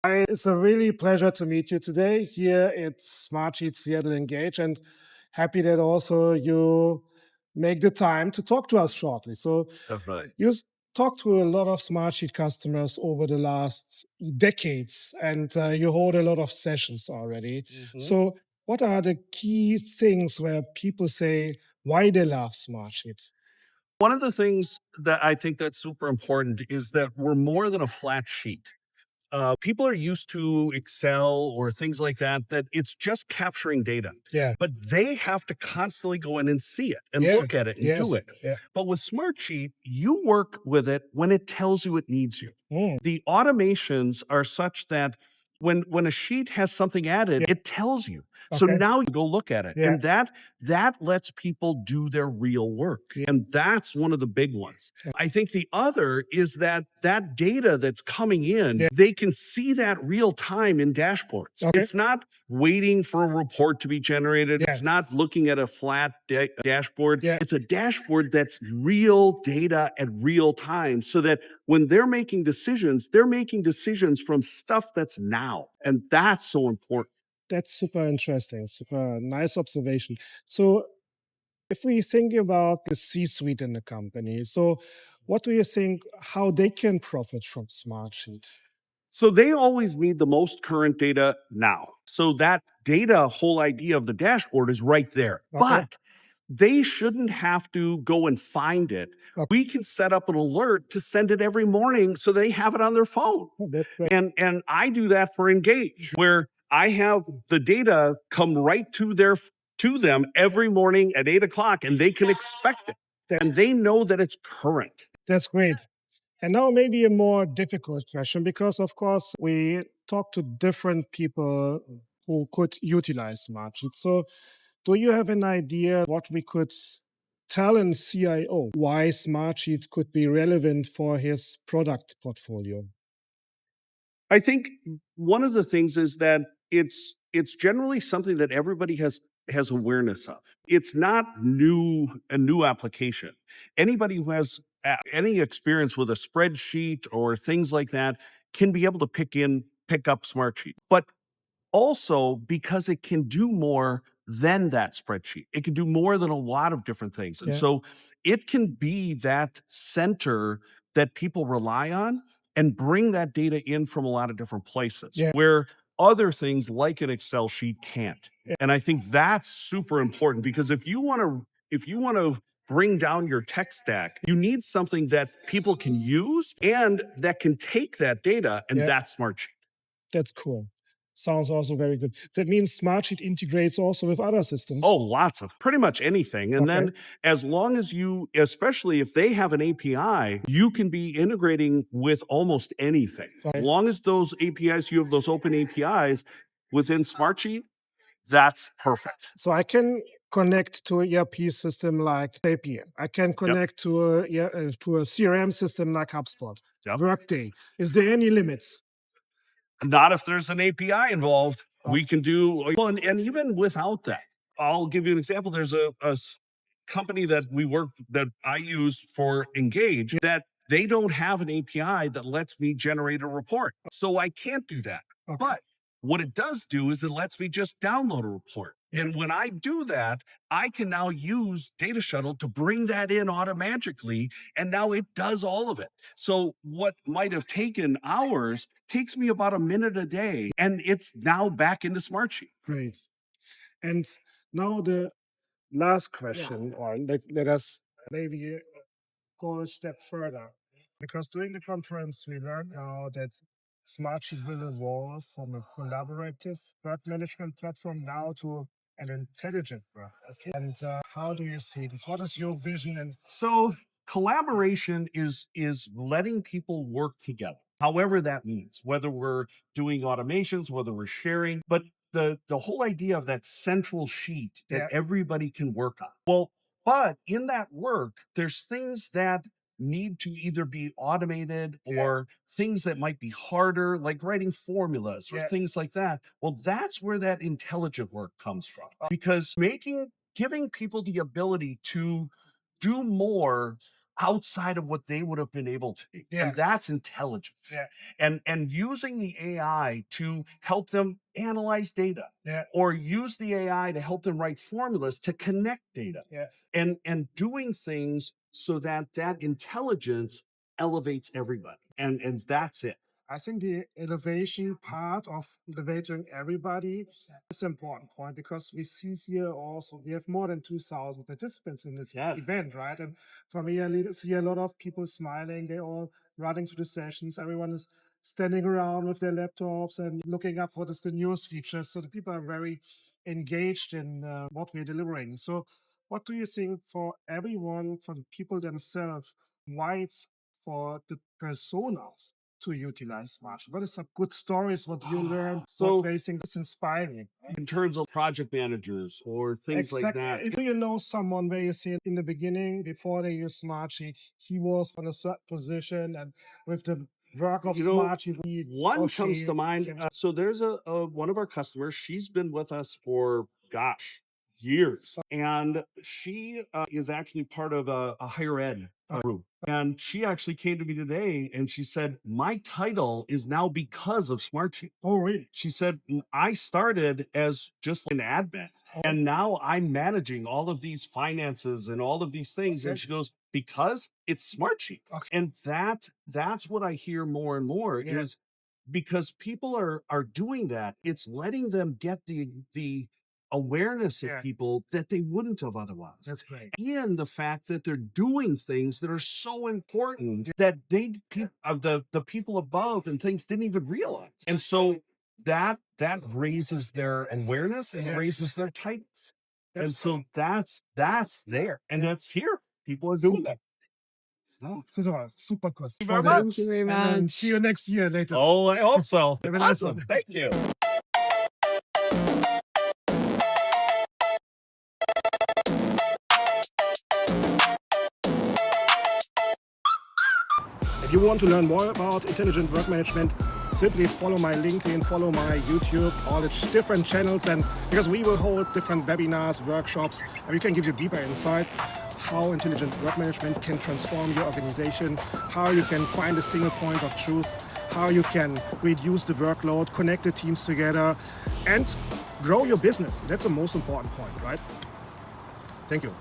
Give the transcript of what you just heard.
It's a really pleasure to meet you today here at Smartsheet Seattle Engage, and happy that also you make the time to talk to us shortly. So Definitely. you talked to a lot of Smartsheet customers over the last decades, and you hold a lot of sessions already. Mhm. So what are the key things where people say why they love Smartsheet? One of the things that I think that's super important is that we're more than a flat sheet. People are used to Excel or things like that, that it's just capturing data, Yeah, but they have to constantly go in and see it and yeah, look at it and do yes, it. yeah. But with Smartsheet, you work with it when it tells you it needs you. Mm, The automations are such that when a sheet has something added, yeah, it tells you. So okay, now you go look at it. yeah, And that lets people do their real work. yeah, And that's one of the big ones. I think the other is that that data that's coming in, yeah, they can see that real time in dashboards. okay, It's not waiting for a report to be generated. yeah, It's not looking at a flat dashboard. yeah. It's a dashboard that's real data at real time so that when they're making decisions from stuff that's now. And that's so important. That's super interesting. Super nice observation. So, if we think about the C-suite in the company, so what do you think how they can profit from Smartsheet? So they always need the most current data now. So that data whole idea of the dashboard is right there. Okay. But they shouldn't have to go and find it. Okay. We can set up an alert to send it every morning so they have it on their phone. That's great. And I do that for Engage, where I have the data come right to them every morning at 8 o'clock, and they can expect it, That's and they know that it's current. that's great. And now maybe a more difficult question because of course we talk to different people who could utilize Smartsheet. So do you have an idea what we could tell a CIO why Smartsheet could be relevant for his product portfolio? I think one of the things is that it's generally something that everybody has awareness of. It's not a new application. Anybody who has any experience with a spreadsheet or things like that can be able to pick up Smartsheet. But also because it can do more than that spreadsheet. It can do more than a lot of different things. And Yeah. so it can be that center that people rely on and bring that data in from a lot of different places Yeah. where other things like an Excel sheet can't. And I think that's super important because if you want to bring down your tech stack, you need something that people can use and that can take that data, and Yeah. that's Smartsheet. That's cool. Sounds also very good. That means Smartsheet integrates also with other Oh, systems. lots of pretty much anything. And Okay. then as long as especially if they have an API, you can be integrating with almost anything. As Okay. long as those APIs, you have those open APIs within Smartsheet, that's perfect. So I can connect to an ERP system like Zapier. I can Yep. connect to a CRM system like HubSpot, Yep. Workday. Is there any limits? Not if there's an API involved. Okay. We can do well, and even without that, I'll give you an example. There's a company that that I use for Engage Yeah. that they don't have an API that lets me generate a report. So I can't do that. Okay. But what it does do is it lets me just download a report. Yeah. And when I do that, I can now use Data Shuttle to bring that in automatically. And now it does all of it. So what might have taken hours takes me about a minute a day. And it's now back into Smartsheet. Great. And now the last question, or let us maybe go a step further. Because during the conference, we learned now that Smartsheet will evolve from a collaborative work management platform now to an intelligent work. And how do you see this? What is your vision? And So collaboration is letting people work together. However that means, whether we're doing automations, whether we're sharing, but the whole idea of that central sheet that yeah, everybody can work on. Well, but in that work, there's things that need to either be automated yeah, or things that might be harder, like writing formulas or yeah, things like that. Well, that's where that intelligent work comes from uh, because giving people the ability to do more outside of what they would have been able to do. Yeah. And that's intelligence. Yeah. And using the AI to help them analyze data, Yeah. or use the AI to help them write formulas to connect data, Yeah. and doing things so that that intelligence elevates everybody. And that's it. I think the innovation part of elevating everybody is an important point, because we see here also we have more than 2,000 participants in this Yes. event, right? And for me, I see a lot of people smiling. They're all running to the sessions. Everyone is standing around with their laptops and looking up what is the newest features. So the people are very engaged in what we're delivering. So what do you think for everyone, for the people themselves, why it's for the personas to utilize Smartsheet? What are some good stories, what you learned, So- what they think is inspiring? In terms of project managers or things like that. Do you know someone where you see in the beginning, before they use Smartsheet, he was on a certain position, and with the work of You know, Smartsheet, he One or comes she to mind. can- So there's a one of our customers. She's been with us for years, and she is actually part of a higher ed group. And she actually came to me today, and she said, "My title is now because of Smartsheet." Oh, really? She said, "I started as just an admin, and now I'm managing all of these finances and all of these things." Okay. And she goes, "Because it's Smartsheet." Okay. And that's what I hear more and more, Yeah. is because people are doing that. It's letting them get the awareness of Yeah. people that they wouldn't have otherwise. That's great. And the fact that they're doing things that are so important that the people above and things didn't even realize. And so that raises their awareness and Yeah. raises their titles. That's And so that's there, and that's here. People are doing that. Super cool. Thank you very For that. much. Thank you very And then much. see you next year later. Oh, I hope so. Have a nice Awesome. one. Thank you. If you want to learn more about intelligent work management, simply follow my LinkedIn, follow my YouTube, all the different channels, and because we will hold different webinars, workshops, and we can give you deeper insight how intelligent work management can transform your organization, how you can find a single point of truth, how you can reduce the workload, connect the teams together, and grow your business. That's the most important point, right? Thank you.